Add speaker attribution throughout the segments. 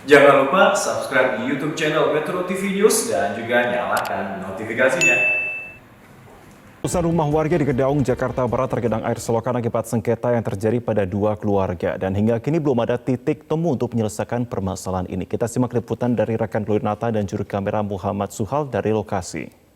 Speaker 1: Jangan lupa subscribe di YouTube channel Metro TV News dan juga nyalakan notifikasinya.
Speaker 2: Ratusan rumah warga di Kedaung, Jakarta Barat tergenang air selokan akibat sengketa yang terjadi pada dua keluarga. Dan hingga kini belum ada titik temu untuk menyelesaikan permasalahan ini. Kita simak liputan dari rekan Glorinata dan juru kamera Muhammad Suhal dari lokasi.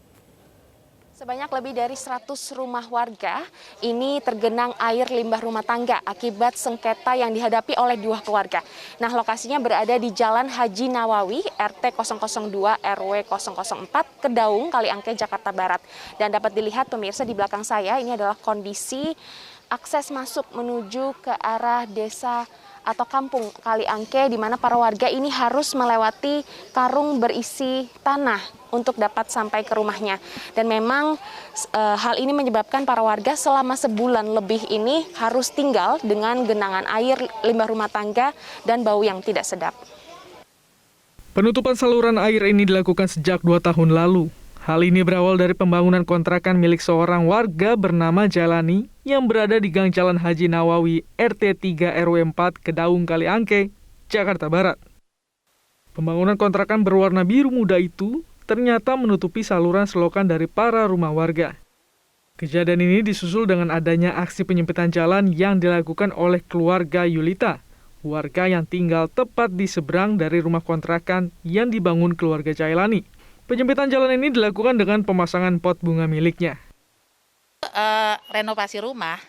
Speaker 3: Sebanyak lebih dari 100 rumah warga ini tergenang air limbah rumah tangga akibat sengketa yang dihadapi oleh dua keluarga. Nah, lokasinya berada di Jalan Haji Nawawi, RT 002 RW 004, Kedaung, Kaliangke, Jakarta Barat. Dan dapat dilihat pemirsa di belakang saya, ini adalah kondisi akses masuk menuju ke arah desa atau kampung Kaliangke, di mana para warga ini harus melewati karung berisi tanah untuk dapat sampai ke rumahnya. Dan memang hal ini menyebabkan para warga selama sebulan lebih ini harus tinggal dengan genangan air limbah rumah tangga dan bau yang tidak sedap.
Speaker 4: Penutupan saluran air ini dilakukan sejak 2 tahun lalu. Hal ini berawal dari pembangunan kontrakan milik seorang warga bernama Jalani yang berada di Gang Jalan Haji Nawawi, RT 3 RW 4, Kedaung, Kaliangke, Jakarta Barat. Pembangunan kontrakan berwarna biru muda itu ternyata menutupi saluran selokan dari para rumah warga. Kejadian ini disusul dengan adanya aksi penyempitan jalan yang dilakukan oleh keluarga Yulita, warga yang tinggal tepat di seberang dari rumah kontrakan yang dibangun keluarga Jailani. Penyempitan jalan ini dilakukan dengan pemasangan pot bunga miliknya.
Speaker 5: Renovasi rumah,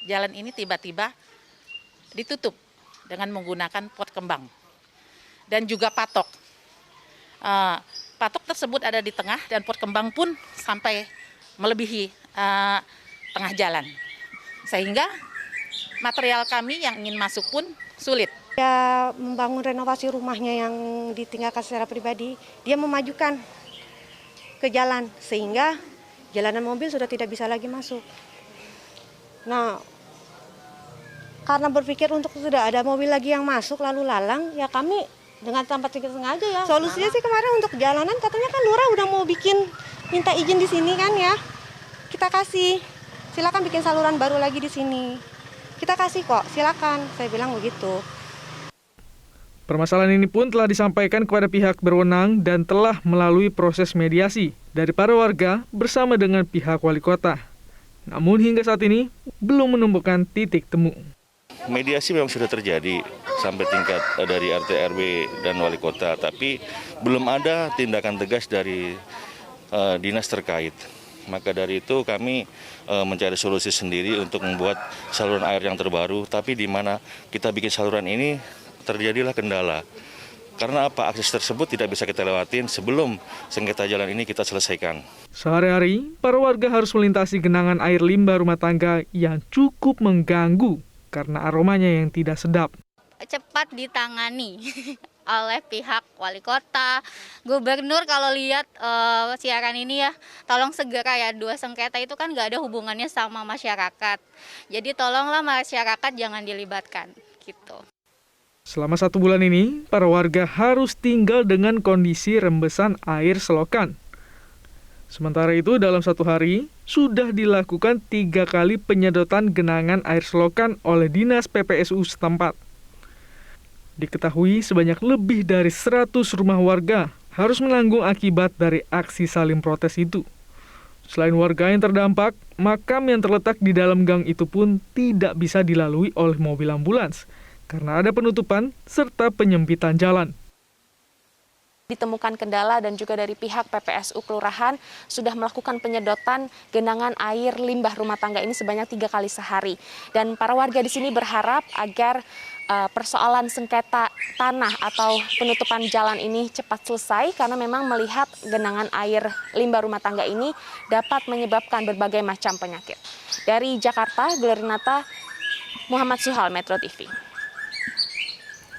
Speaker 5: jalan ini tiba-tiba ditutup dengan menggunakan pot kembang dan juga patok. Patok tersebut ada di tengah dan pot kembang pun sampai melebihi tengah jalan. Sehingga material kami yang ingin masuk pun sulit.
Speaker 6: Dia membangun renovasi rumahnya yang ditinggalkan secara pribadi, dia memajukan ke jalan sehingga jalanan mobil sudah tidak bisa lagi masuk. Nah, karena berpikir untuk sudah ada mobil lagi yang masuk lalu lalang, ya kami dengan tanpa sengaja ya. Solusinya sih kemarin untuk jalanan katanya kan lurah udah mau minta izin di sini kan ya. Kita kasih, silakan bikin saluran baru lagi di sini. Kita kasih kok, silakan. Saya bilang begitu.
Speaker 4: Permasalahan ini pun telah disampaikan kepada pihak berwenang dan telah melalui proses mediasi dari para warga bersama dengan pihak wali kota. Namun hingga saat ini belum menemukan titik temu.
Speaker 7: Mediasi memang sudah terjadi sampai tingkat dari RT RW dan wali kota, tapi belum ada tindakan tegas dari dinas terkait. Maka dari itu kami mencari solusi sendiri untuk membuat saluran air yang terbaru, tapi di mana kita bikin saluran ini terjadilah kendala. Karena apa? Akses tersebut tidak bisa kita lewatin sebelum sengketa jalan ini kita selesaikan.
Speaker 4: Sehari-hari, para warga harus melintasi genangan air limbah rumah tangga yang cukup mengganggu karena aromanya yang tidak sedap.
Speaker 8: Cepat ditangani oleh pihak wali kota, gubernur. Kalau lihat siaran ini ya, tolong segera ya, dua sengketa itu kan nggak ada hubungannya sama masyarakat. Jadi tolonglah masyarakat jangan dilibatkan gitu.
Speaker 4: Selama 1 bulan ini, para warga harus tinggal dengan kondisi rembesan air selokan. Sementara itu, dalam 1 hari, sudah dilakukan 3 kali penyedotan genangan air selokan oleh Dinas PPSU setempat. Diketahui sebanyak lebih dari 100 rumah warga harus menanggung akibat dari aksi saling protes itu. Selain warga yang terdampak, makam yang terletak di dalam gang itu pun tidak bisa dilalui oleh mobil ambulans karena ada penutupan serta penyempitan jalan.
Speaker 3: Ditemukan kendala dan juga dari pihak PPSU Kelurahan sudah melakukan penyedotan genangan air limbah rumah tangga ini sebanyak 3 kali sehari. Dan para warga di sini berharap agar persoalan sengketa tanah atau penutupan jalan ini cepat selesai karena memang melihat genangan air limbah rumah tangga ini dapat menyebabkan berbagai macam penyakit. Dari Jakarta, Glorinata, Muhammad Suhal, Metro TV.